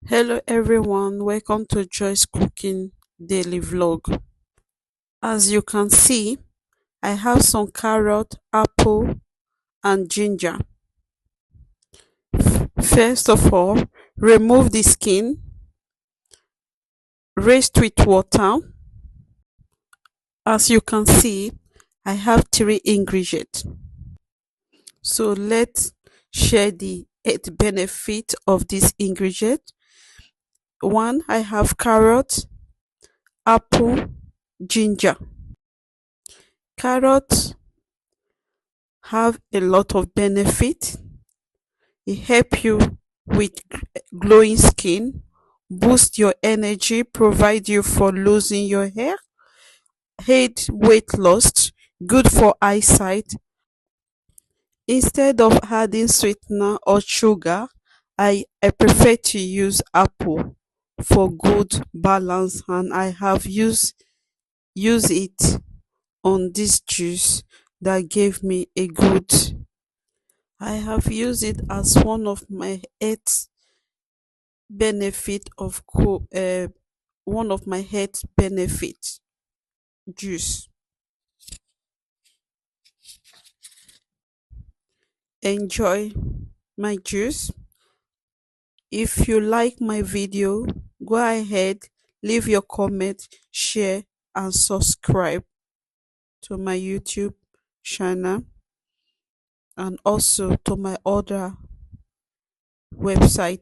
Hello everyone, welcome to Joyce Cooking Daily Vlog. As you can see, I have some carrot, apple and ginger. First of all, remove the skin, rinse with water. As you can see, I have three ingredients. So let's share the eight benefit of this ingredient. One, I have carrot, apple, ginger. Carrot have a lot of benefit. It help you with glowing skin, boost your energy, provide you for losing your hair, aid weight loss, good for eyesight. Instead of adding sweetener or sugar, I prefer to use apple for good balance, and I have used it on this juice that gave me a good. I have used it as one of my eight benefit of one of my health benefit juice. Enjoy my juice. If you like my video, go ahead, leave your comment, share and subscribe to my YouTube channel and also to my other website